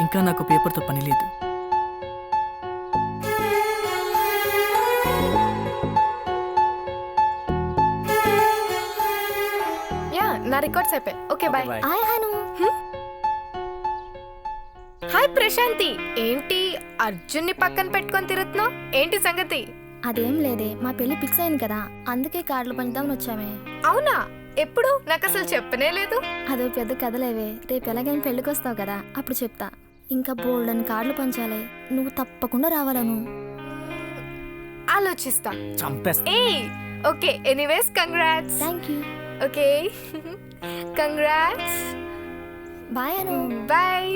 ఇంకా నాకు పేపర్తో పని లేదు. యా నా రికార్డ్స్ అయిపోయి. Okay bye. Hi Hanu. Hi Prashanti, ఏంటి అర్జున్ని పక్కన పెట్టుకొని తిరుగుతున్నావు? ఏంటి సంగతి? అదేం లేదే, మా పెళ్లి ఫిక్స్ అయింది కదా, అందుకే కార్డులు పంచుదామని వచ్చామే. అవునా? ఎప్పుడు? నాకు అసలు చెప్పనే లేదు. అదో పెద్ద కథలేవే, రేపు ఎలాగైనా పెళ్లికి వస్తావు కదా, అప్పుడు చెప్తా. ఇంకా బోల్డని కార్డులు పంచాలి, నువ్వు తప్పకుండా రావాలను. ఆలోచిస్తా. చంపేస్తా. ఏ okay, anyways congrats. Thank you. Okay congrats. Bye Anu. Bye.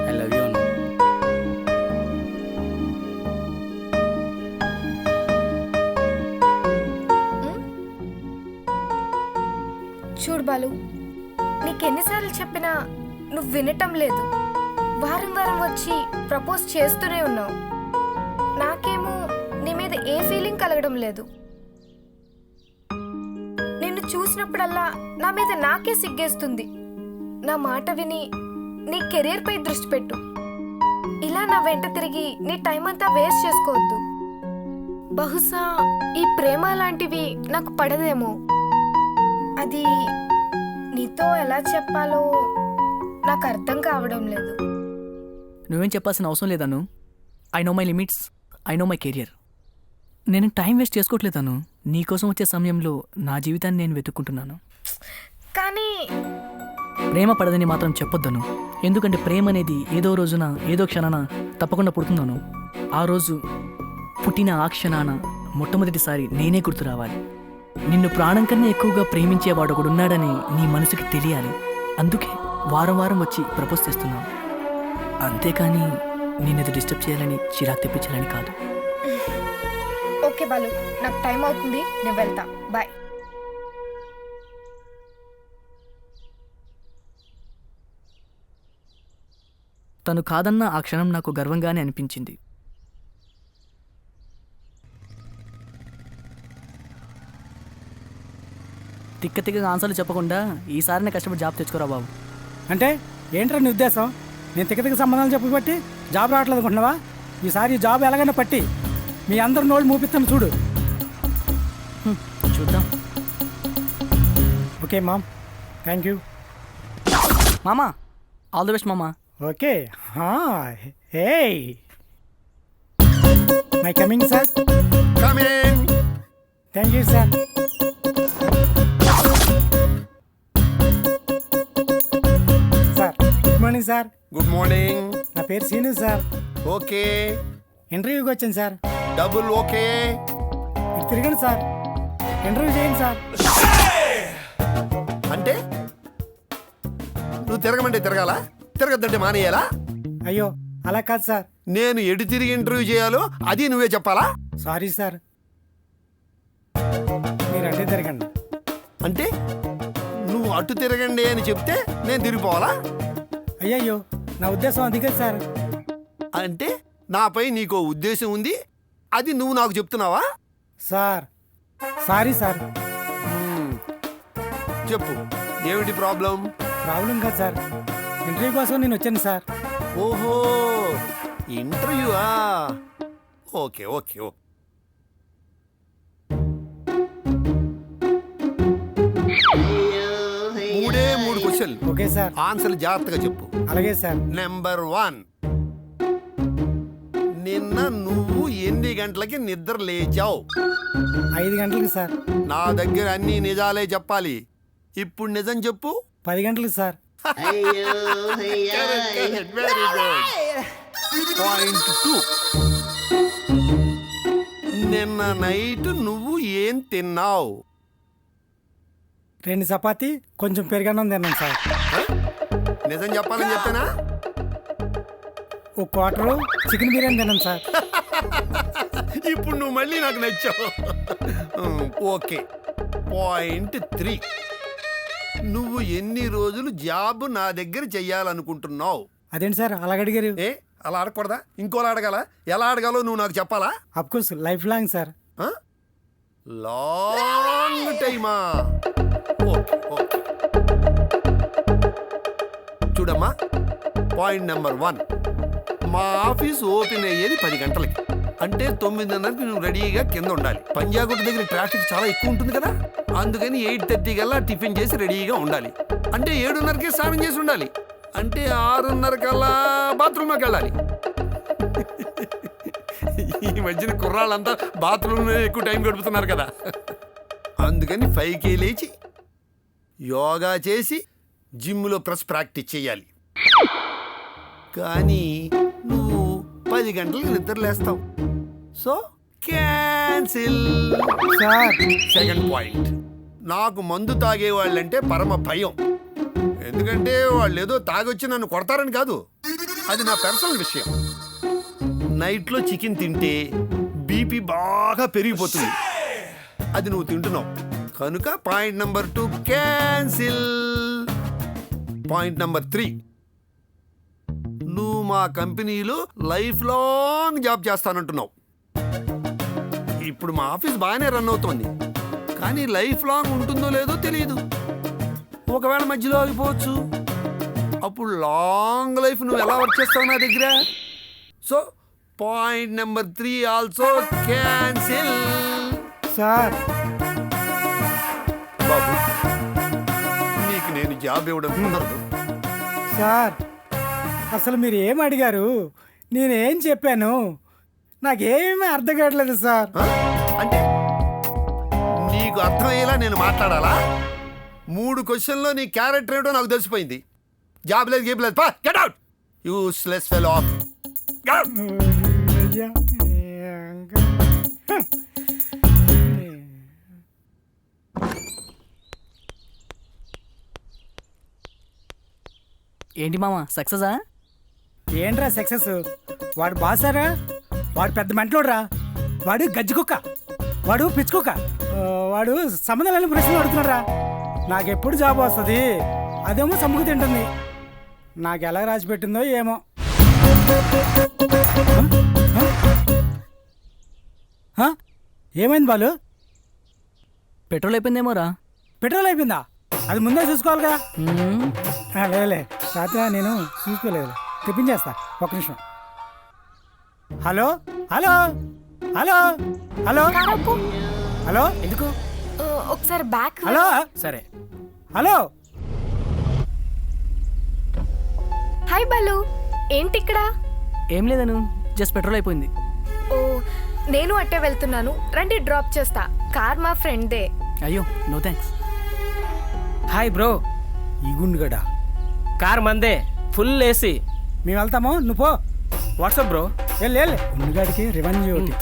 I love you Anu. చూడు బాలు, నీకెన్నిసార్లు చెప్పినా నువ్వు వినటం లేదు. వారం వారం వచ్చి ప్రపోజ్ చేస్తూనే ఉన్నావు. నాకేమో నీ మీద ఏ ఫీలింగ్ కలగడం లేదు. నిన్ను చూసినప్పుడల్లా నా మీద నాకే సిగ్గేస్తుంది. నా మాట విని నీ కెరీర్ పై దృష్టి పెట్టు. ఇలా నా వెంట తిరిగి నీ టైం అంతా వేస్ట్ చేసుకోవద్దు. బహుశా ఈ ప్రేమ లాంటివి నాకు పడదేమో. అది నీతో ఎలా చెప్పాలో నాకు అర్థం కావడం లేదు. నువ్వేం చెప్పాల్సిన అవసరం లేదను. I know my limits, I know my career. నేను టైం వేస్ట్ చేసుకోవట్లేదను. నీకోసం వచ్చే సమయంలో నా జీవితాన్ని నేను వెతుక్కుంటున్నాను. కానీ ప్రేమ పడదని మాత్రం చెప్పొద్దను. ఎందుకంటే ప్రేమ అనేది ఏదో రోజున ఏదో క్షణాన తప్పకుండా పుడుతుందను. ఆ రోజు పుట్టిన ఆ క్షణాన మొట్టమొదటిసారి నేనే గుర్తు రావాలి. నిన్ను ప్రాణం కన్నా ఎక్కువగా ప్రేమించేవాడు ఒకడు ఉన్నాడని నీ మనసుకి తెలియాలి. అందుకే వారం వారం వచ్చి ప్రపోజ్ చేస్తున్నాను. అంతేకాని నేనేదో డిస్టర్బ్ చేయాలని, చిరాకు తెప్పించాలని కాదు. ఓకే బాలు, నాకు టైం అవుతుంది, నేను వెళ్తా. బాయ్. తను కాదన్న ఆ క్షణం నాకు గర్వంగానే అనిపించింది. తిక్క తిక్కగా ఆన్సర్లు చెప్పకుండా ఈసారినే కష్టపడి జాబ్ తెచ్చుకోరా బాబు. అంటే ఏంట్రా నీ ఉద్దేశం? నేను తిక్కతిక్క సంబంధాలు చెప్పబట్టి జాబ్ రావట్లేదు అనుకుంటున్నావా? ఈసారి ఈ జాబ్ ఎలాగైనా పట్టి మీ అందరు నోళ్ళు మూపిస్తాను చూడు. చూద్దాం. Okay ma'am, thank you. మామా, ఆల్ ది బెస్ట్ మామా. Okay. Hey my coming sir. Coming. Thank you sir. Sir good morning sir. Good morning. నా పేరు సీను సార్. ఓకే. ఇంటర్వ్యూకి వచ్చాను సార్. Double okay. ఇటు తిరగండి సార్, ఇంటర్వ్యూ చేయండి సార్. అంటే నువ్వు తిరగమంటే తిరగాలా, తిరగద్దంటే మానేయాలా? అయ్యో అలా కాదు సార్. నేను ఎటు తిరిగి ఇంటర్వ్యూ చేయాలో అది నువ్వే చెప్పాలా? సారీ సార్, మీరు అడ్డే తిరగండి. అంటే నువ్వు అటు తిరగండి అని చెప్తే నేను తిరిగిపోవాలా? అయ్యయ్యో నా ఉద్దేశం అది కాదు సార్. అంటే నాపై నీకో ఉద్దేశం ఉంది, అది నువ్వు నాకు చెప్తున్నావా? Sir sorry sir. చెప్పు, ఏమిటి ప్రాబ్లం? ప్రాబ్లం కాదు సార్, ఇంటర్వ్యూ కోసం నేను వచ్చాను సార్. ఓహో, ఇంటర్వ్యూవా? Okay okay okay. మూడే మూడు క్వశ్చన్లు, ఓకే సార్. ఆన్సర్లు జాగ్రత్తగా చెప్పు. అలాగే సార్. నెంబర్ 1, నిన్న నువ్వు ఎన్ని గంటలకి నిద్ర లేచావు? 5 గంటలకు సార్. నా దగ్గర అన్ని నిజాలే చెప్పాలి. ఇప్పుడు నిజం చెప్పు. 10 గంటలకు సార్. Very good. పాయింట్ 2, నిన్న నైట్ నువ్వు ఏం తిన్నావు? 2 చపాతీ కొంచెం పెరుగన్నం తిన్నాను సార్. నిజం చెప్పాలని చెప్పానా? ఒక క్వార్టరు చికెన్ బిర్యానీ తిన్నాను సార్. ఇప్పుడు నువ్వు మళ్ళీ నాకు నచ్చావు. ఓకే. పాయింట్ 3, నువ్వు ఎన్ని రోజులు జాబ్ నా దగ్గర చెయ్యాలనుకుంటున్నావు? అదేంటి సార్ అలాగ అడిగారు? ఏ అలా అడగకూడదా? ఇంకోలా అడగాల? ఎలా అడగాలో నువ్వు నాకు చెప్పాలా? Of course life long sir. Long టైమా? Okay okay. చూడమ్మా, పాయింట్ నెంబర్ 1, మా ఆఫీస్ ఓపెన్ అయ్యేది 10 గంటలకి. అంటే 9:30కి నువ్వు రెడీగా కింద ఉండాలి. పంజాగుట్ట దగ్గర ట్రాఫిక్ చాలా ఎక్కువ ఉంటుంది కదా, అందుకని 8:30 కల్లా టిఫిన్ చేసి రెడీగా ఉండాలి. అంటే 7:30కే స్నానం చేసి ఉండాలి. అంటే 6:30 కల్లా బాత్రూంలోకి వెళ్ళాలి. ఈ మధ్యన కుర్రాళ్ళంతా బాత్రూంలో ఎక్కువ టైం గడుపుతున్నారు కదా, అందుకని 5కే లేచి యోగా చేసి జిమ్లో ప్రాక్టీస్ చేయాలి. కానీ నువ్వు 10 గంటలకు నిద్రలేస్తావు. So cancel. Sir second point, నాకు మందు తాగే వాళ్ళంటే పరమ భయం. ఎందుకంటే వాళ్ళు ఏదో తాగొచ్చి నన్ను కొడతారని కాదు, అది నా పర్సనల్ విషయం. నైట్లో చికెన్ తింటే బీపీ బాగా పెరిగిపోతుంది, అది నువ్వు తింటున్నావు కనుక point number 2 cancel. Point number 3, నువ్వు మా కంపెనీలో లైఫ్ లాంగ్ జాబ్ చేస్తానంటున్నావు. ఇప్పుడు మా ఆఫీస్ బాగానే రన్ అవుతోంది, కానీ లైఫ్ లాంగ్ ఉంటుందో లేదో తెలియదు. ఒకవేళ మధ్యలో ఆగిపోవచ్చు. అప్పుడు లాంగ్ లైఫ్ నువ్వు ఎలా వర్క్ చేస్తావు నా దగ్గర? So point number 3 also cancel. Sir బాబు, నీకు నేను జాబ్ ఇవ్వడం కుదరదు. సార్ అసలు మీరు ఏం అడిగారు, నేనేం చెప్పాను, నాకేమీ అర్థం కావట్లేదు సార్. అంటే నీకు అర్థమయ్యేలా నేను మాట్లాడాలా? 3 క్వశ్చన్లో నీ క్యారెక్టర్ ఏంటో నాకు తెలిసిపోయింది. జాబ్ లేదు, గేబ్ లేదు, పా, గెట్ అవుట్, యూస్లెస్ ఫెలో. అయ్యా, ఏంటి మామ సక్సెసా? ఏంట్రా సక్సెస్? వాడు బాసారా, వాడు పెద్ద మెంటలోడురా, వాడు గజ్జి కుక్క, వాడు పిచ్చి కుక్క, వాడు సంబంధాలని ప్రశ్నలు అడుగుతున్నారా. నాకెప్పుడు జాబ్ వస్తుంది, అదేమో సమ్ముకు తింటుంది. నాకు ఎలా రాసి పెట్టిందో ఏమో. ఏమైంది బాలు? పెట్రోల్ అయిపోయిందేమోరా. పెట్రోల్ అయిపోయిందా? అది ముందే చూసుకోవాలిగా. లేదులే, రాత్రి నేను చూసుకోలేదు, తెప్పించేస్తా, ఒక్క నిమిషం. హలో హలో హలో హలో కారపు, హలో ఎందుకు? ఒకసారి బ్యాక్. హలో సరే హలో. హాయ్ బాలు, ఏంటి ఇక్కడ? ఏం లేదను, జస్ట్ పెట్రోల్ అయిపోయింది. ఓ, నేను అట్టే వెళ్తున్నాను, రండి డ్రాప్ చేస్తా. కార్ మా ఫ్రెండ్దే. అయ్యో నో థ్యాంక్స్. హాయ్ బ్రో, ఈ గుండుగడా కార్ మందే, ఫుల్ ఏసీ. మేము వెళ్తాము, నువ్వు పో. WhatsApp bro. వెళ్ళి గుండుగాడికి రివెంజ్ ఒకటి.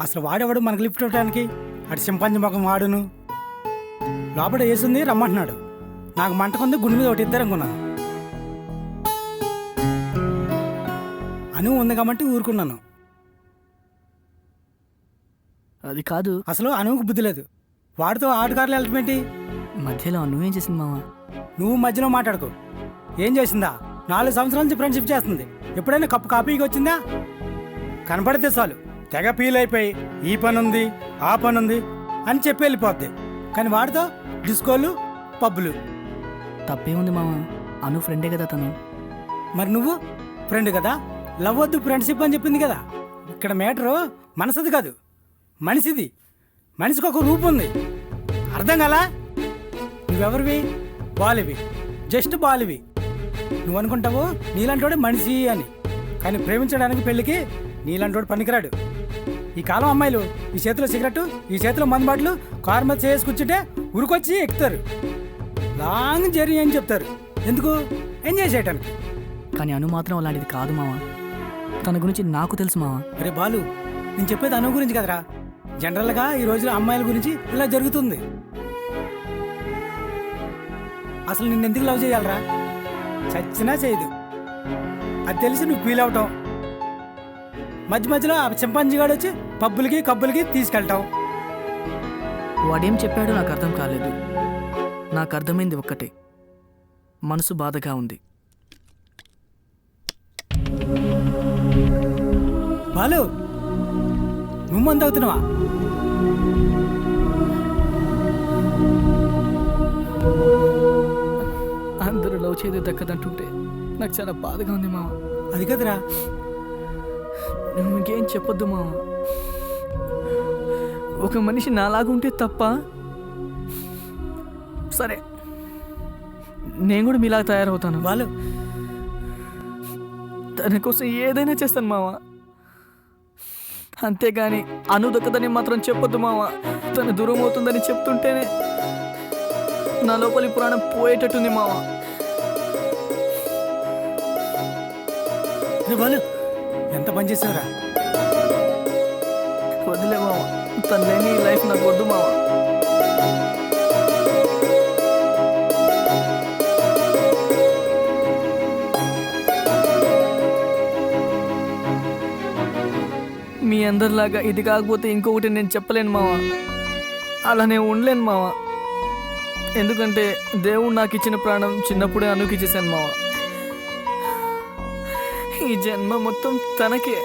అసలు వాడేవాడు మనకు లిఫ్ట్ ఇవ్వడానికి? అటు సింపంజి ముఖం వాడును. లోపల వేసింది రమ్మంటున్నాడు, నాకు మంటకుంది, గుండె మీద ఒకటి ఇద్దరు అనుకున్నాను. అను ఉంది కాబట్టి ఊరుకున్నాను. అది కాదు, అసలు అనువుకు బుద్ధి లేదు, వాడితో ఆటగారులు వెళ్ళటం ఏంటి? మధ్యలో నువ్వేం చేసింది మామ? నువ్వు మధ్యలో మాట్లాడుకో. ఏం చేసిందా? 4 సంవత్సరాల నుంచి ఫ్రెండ్షిప్ చేస్తుంది, ఎప్పుడైనా కప్పు కాపీకి వచ్చిందా? కనపడితే చాలు తెగ ఫీల్ అయిపోయి ఈ పని ఉంది ఆ పని ఉంది అని చెప్పి వెళ్ళిపోద్ది. కానీ వాడితో డిస్కోలు, పబ్బులు. తప్పేముంది మామ, అను ఫ్రెండే కదా తను. మరి నువ్వు ఫ్రెండ్ కదా, లవ్ వద్దు ఫ్రెండ్షిప్ అని చెప్పింది కదా. ఇక్కడ మేటరు మనసుది కాదు, మనిషిది. మనిషికి ఒక రూపు ఉంది, అర్థం కదా? నువ్వెవరివి? బాలివి, జస్ట్ బాలివి. నువ్వు అనుకుంటావు నీలాంటోడే మనిషి అని, కానీ ప్రేమించడానికి పెళ్ళికి నీలాంటోడు పనికిరాడు. ఈ కాలం అమ్మాయిలు ఈ చేతిలో సిగరెట్, ఈ చేతిలో మందు బాటలు, కారు మీద చేసి కూర్చుంటే ఉరికొచ్చి ఎక్కుతారు, లాంగ్ జర్నీ అని చెప్తారు. ఎందుకు? ఎంజాయ్ చేయటానికి. కానీ అను మాత్రం అలాంటిది కాదు మామ, తన గురించి నాకు తెలుసు మామ. అరే బాలు, నేను చెప్పేది అను గురించి కదరా, జనరల్గా ఈ రోజులో అమ్మాయిల గురించి ఇలా జరుగుతుంది. అసలు నిన్ను ఎందుకు లవ్ చేయాలరా? చచ్చినా చేయదు. అది తెలిసి నువ్వు ఫీల్ అవటం, మధ్య మధ్యలో ఆ చింపాంజీగాడు వచ్చి పబ్బులకి కబ్బులకి తీసుకెళ్తాం. వాడేం చెప్పాడో నాకు అర్థం కాలేదు. నాకు అర్థమైంది ఒక్కటే, మనసు బాధగా ఉంది. బాలు నువ్వు మందు అవుతున్నావా? అందరూ లవ్ చేయదు దక్కదంటుంటే నాకు చాలా బాధగా ఉంది మామ. అది కదరా, నువ్వు ఇంకేం చెప్పొద్దు మామ. ఒక మనిషి నాలాగుంటే తప్ప, సరే నేను కూడా మీలాగా తయారవుతాను. బాలు తన కోసం ఏదైనా చేస్తాను మామ. అంతేగాని అను దక్కదని మాత్రం చెప్పొద్దు మామ. తను దూరం అవుతుందని చెప్తుంటేనే నా లోపలి ప్రాణం పోయేటట్టుంది మామ. రే బాలు ఎంత పని చేసావురా? వదిలే మామ, తను లేని ఈ లైఫ్ నాకు వద్దు మామ. మీ అందరిలాగా ఇది కాకపోతే ఇంకొకటి నేను చెప్పలేను మావ. అలా నేను ఉండలేను మావ. ఎందుకంటే దేవుడు నాకు ఇచ్చిన ప్రాణం చిన్నప్పుడే అనుకి ఇచ్చేసాను మావ. ఈ జన్మ మొత్తం తనకే.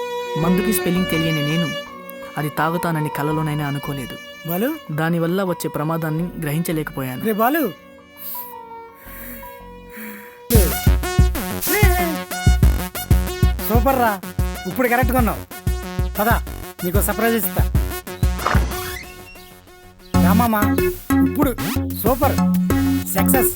మందుకి స్పెల్లింగ్ తెలియని నేను అది తాగుతానని కలలోనైనా అనుకోలేదు. బాలు దానివల్ల వచ్చే ప్రమాదాన్ని గ్రహించలేకపోయాను. రే బాలు సూపర్ రా, ఇప్పుడు కరెక్ట్గా ఉన్నావు. పదా నీకు సర్ప్రైజ్ ఇస్తా. రామామా ఇప్పుడు సూపర్ సక్సెస్.